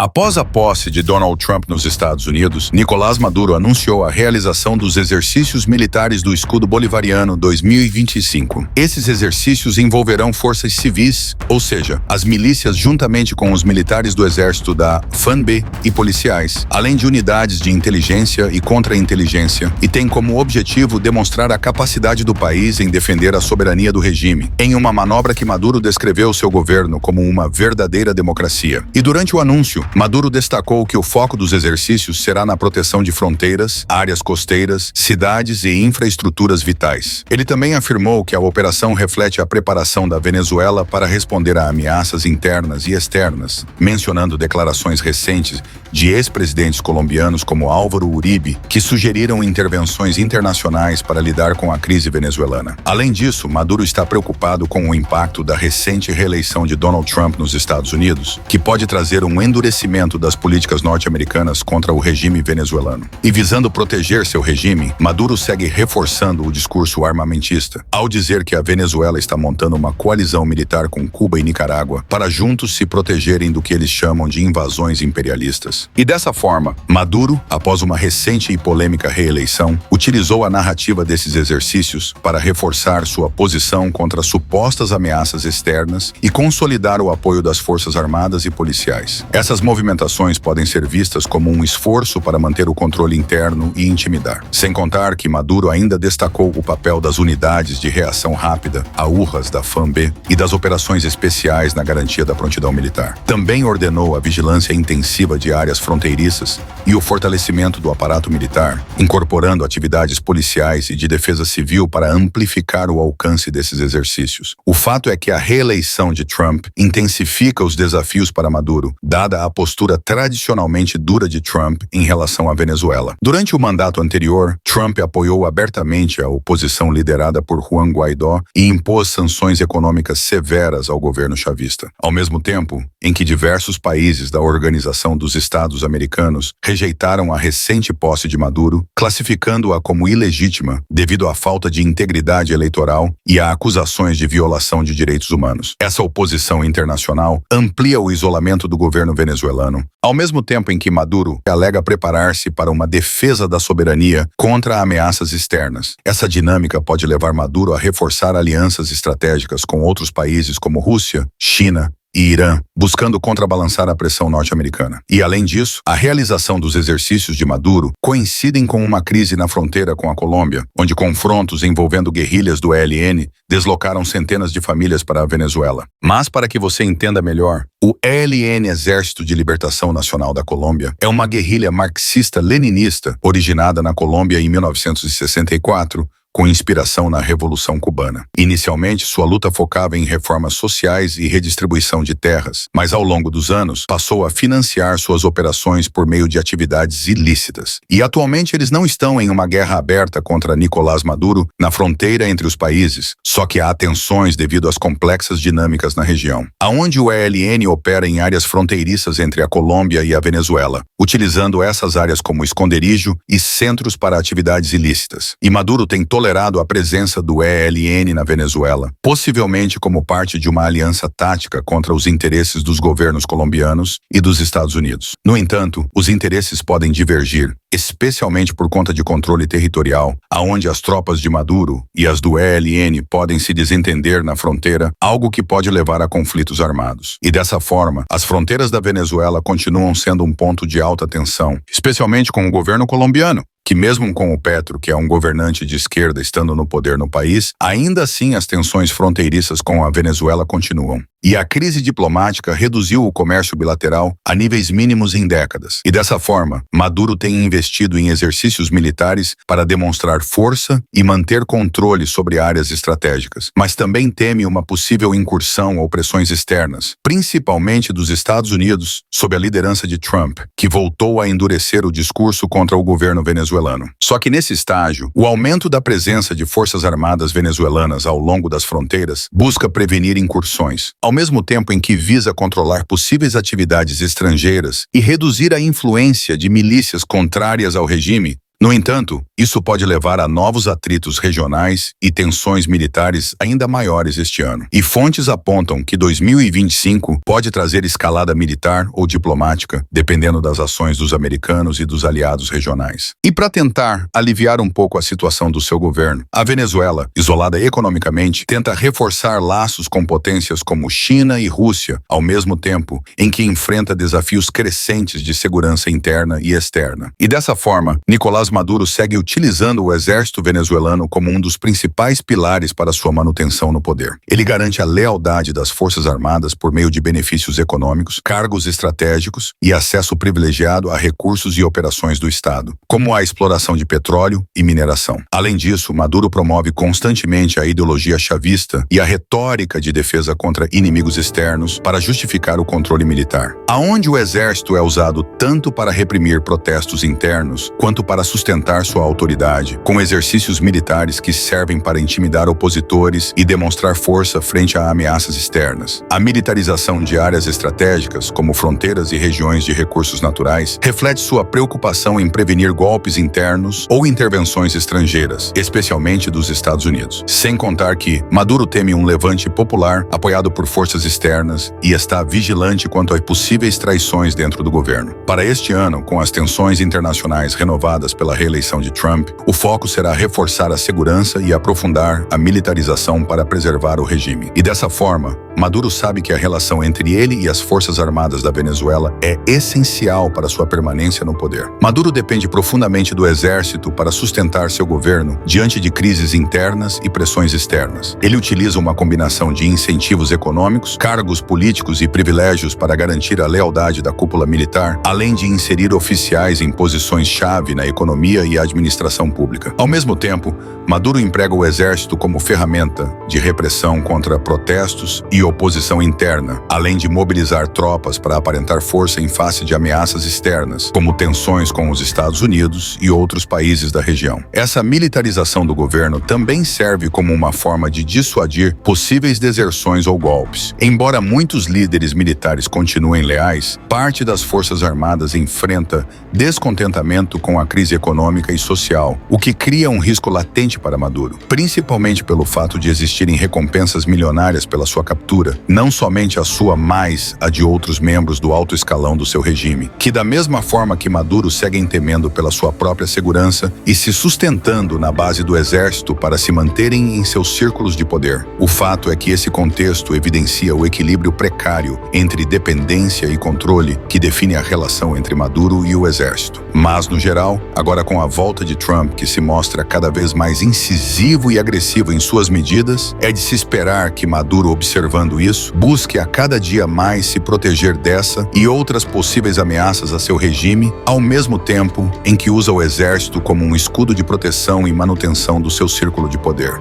Após a posse de Donald Trump nos Estados Unidos, Nicolás Maduro anunciou a realização dos exercícios militares do Escudo Bolivariano 2025. Esses exercícios envolverão forças civis, ou seja, as milícias juntamente com os militares do exército da FARC e policiais, além de unidades de inteligência e contra-inteligência, e tem como objetivo demonstrar a capacidade do país em defender a soberania do regime, em uma manobra que Maduro descreveu seu governo como uma verdadeira democracia. E durante o anúncio, Maduro destacou que o foco dos exercícios será na proteção de fronteiras, áreas costeiras, cidades e infraestruturas vitais. Ele também afirmou que a operação reflete a preparação da Venezuela para responder a ameaças internas e externas, mencionando declarações recentes de ex-presidentes colombianos como Álvaro Uribe, que sugeriram intervenções internacionais para lidar com a crise venezuelana. Além disso, Maduro está preocupado com o impacto da recente reeleição de Donald Trump nos Estados Unidos, que pode trazer um endurecimento das políticas norte-americanas contra o regime venezuelano. E visando proteger seu regime, Maduro segue reforçando o discurso armamentista, ao dizer que a Venezuela está montando uma coalizão militar com Cuba e Nicarágua para juntos se protegerem do que eles chamam de invasões imperialistas. E dessa forma, Maduro, após uma recente e polêmica reeleição, utilizou a narrativa desses exercícios para reforçar sua posição contra supostas ameaças externas e consolidar o apoio das Forças Armadas e policiais. Essas movimentações podem ser vistas como um esforço para manter o controle interno e intimidar. Sem contar que Maduro ainda destacou o papel das unidades de reação rápida, URRAs da FARC e das operações especiais na garantia da prontidão militar. Também ordenou a vigilância intensiva de áreas fronteiriças e o fortalecimento do aparato militar, incorporando atividades policiais e de defesa civil para amplificar o alcance desses exercícios. O fato é que a reeleição de Trump intensifica os desafios para Maduro, dada a postura tradicionalmente dura de Trump em relação à Venezuela. Durante o mandato anterior, Trump apoiou abertamente a oposição liderada por Juan Guaidó e impôs sanções econômicas severas ao governo chavista. Ao mesmo tempo em que diversos países da Organização dos Estados Americanos rejeitaram a recente posse de Maduro, classificando-a como ilegítima devido à falta de integridade eleitoral e a acusações de violação de direitos humanos. Essa oposição internacional amplia o isolamento do governo venezuelano, ao mesmo tempo em que Maduro alega preparar-se para uma defesa da soberania contra ameaças externas. Essa dinâmica pode levar Maduro a reforçar alianças estratégicas com outros países como Rússia, China e Irã, buscando contrabalançar a pressão norte-americana. E, além disso, a realização dos exercícios de Maduro coincidem com uma crise na fronteira com a Colômbia, onde confrontos envolvendo guerrilhas do ELN deslocaram centenas de famílias para a Venezuela. Mas, para que você entenda melhor, o ELN, Exército de Libertação Nacional da Colômbia, é uma guerrilha marxista-leninista originada na Colômbia em 1964, com inspiração na Revolução Cubana. Inicialmente, sua luta focava em reformas sociais e redistribuição de terras, mas ao longo dos anos passou a financiar suas operações por meio de atividades ilícitas. E atualmente eles não estão em uma guerra aberta contra Nicolás Maduro na fronteira entre os países, só que há tensões devido às complexas dinâmicas na região, aonde o ELN opera em áreas fronteiriças entre a Colômbia e a Venezuela, utilizando essas áreas como esconderijo e centros para atividades ilícitas. E Maduro tem tolerado a presença do ELN na Venezuela, possivelmente como parte de uma aliança tática contra os interesses dos governos colombianos e dos Estados Unidos. No entanto, os interesses podem divergir, especialmente por conta de controle territorial, aonde as tropas de Maduro e as do ELN podem se desentender na fronteira, algo que pode levar a conflitos armados. E dessa forma, as fronteiras da Venezuela continuam sendo um ponto de alta tensão, especialmente com o governo colombiano, que mesmo com o Petro, que é um governante de esquerda estando no poder no país, ainda assim as tensões fronteiriças com a Venezuela continuam. E a crise diplomática reduziu o comércio bilateral a níveis mínimos em décadas. E dessa forma, Maduro tem investido em exercícios militares para demonstrar força e manter controle sobre áreas estratégicas, mas também teme uma possível incursão ou pressões externas, principalmente dos Estados Unidos, sob a liderança de Trump, que voltou a endurecer o discurso contra o governo venezuelano. Só que nesse estágio, o aumento da presença de forças armadas venezuelanas ao longo das fronteiras busca prevenir incursões, ao mesmo tempo em que visa controlar possíveis atividades estrangeiras e reduzir a influência de milícias contrárias ao regime No entanto, isso pode levar a novos atritos regionais e tensões militares ainda maiores este ano. E fontes apontam que 2025 pode trazer escalada militar ou diplomática, dependendo das ações dos americanos e dos aliados regionais. E para tentar aliviar um pouco a situação do seu governo, a Venezuela, isolada economicamente, tenta reforçar laços com potências como China e Rússia, ao mesmo tempo em que enfrenta desafios crescentes de segurança interna e externa. E dessa forma, Nicolás Maduro segue utilizando o exército venezuelano como um dos principais pilares para sua manutenção no poder. Ele garante a lealdade das Forças Armadas por meio de benefícios econômicos, cargos estratégicos e acesso privilegiado a recursos e operações do Estado, como a exploração de petróleo e mineração. Além disso, Maduro promove constantemente a ideologia chavista e a retórica de defesa contra inimigos externos para justificar o controle militar. Aonde o exército é usado tanto para reprimir protestos internos, quanto para sustentar sua autoridade, com exercícios militares que servem para intimidar opositores e demonstrar força frente a ameaças externas. A militarização de áreas estratégicas, como fronteiras e regiões de recursos naturais, reflete sua preocupação em prevenir golpes internos ou intervenções estrangeiras, especialmente dos Estados Unidos. Sem contar que Maduro teme um levante popular apoiado por forças externas e está vigilante quanto a possíveis traições dentro do governo. Para este ano, com as tensões internacionais renovadas pela reeleição de Trump, o foco será reforçar a segurança e aprofundar a militarização para preservar o regime. E dessa forma, Maduro sabe que a relação entre ele e as Forças Armadas da Venezuela é essencial para sua permanência no poder. Maduro depende profundamente do exército para sustentar seu governo diante de crises internas e pressões externas. Ele utiliza uma combinação de incentivos econômicos, cargos políticos e privilégios para garantir a lealdade da cúpula militar, além de inserir oficiais em posições-chave na economia e administração pública. Ao mesmo tempo, Maduro emprega o exército como ferramenta de repressão contra protestos e oposição interna, além de mobilizar tropas para aparentar força em face de ameaças externas, como tensões com os Estados Unidos e outros países da região. Essa militarização do governo também serve como uma forma de dissuadir possíveis deserções ou golpes. Embora muitos líderes militares continuem leais, parte das Forças Armadas enfrenta descontentamento com a crise econômica e social, o que cria um risco latente para Maduro, principalmente pelo fato de existirem recompensas milionárias pela sua captura, não somente a sua, mas a de outros membros do alto escalão do seu regime, que da mesma forma que Maduro seguem temendo pela sua própria segurança e se sustentando na base do exército para se manterem em seus círculos de poder. O fato é que esse contexto evidencia o equilíbrio precário entre dependência e controle que define a relação entre Maduro e o exército. Mas, no geral, agora com a volta de Trump, que se mostra cada vez mais incisivo e agressivo em suas medidas, é de se esperar que Maduro, observando isso, busque a cada dia mais se proteger dessa e outras possíveis ameaças a seu regime, ao mesmo tempo em que usa o exército como um escudo de proteção e manutenção do seu círculo de poder.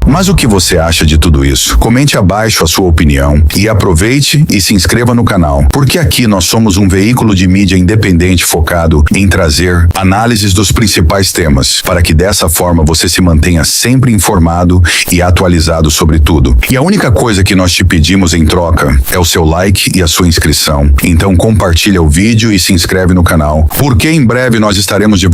Mas o que você acha de tudo isso? Comente abaixo a sua opinião e aproveite e se inscreva no canal, porque aqui nós somos um veículo de mídia independente focado em trazer análises dos principais temas, para que dessa forma você se mantenha sempre informado e atualizado sobre tudo. E a única coisa que nós te pedimos em troca é o seu like e a sua inscrição. Então compartilha o vídeo e se inscreve no canal, porque em breve nós estaremos de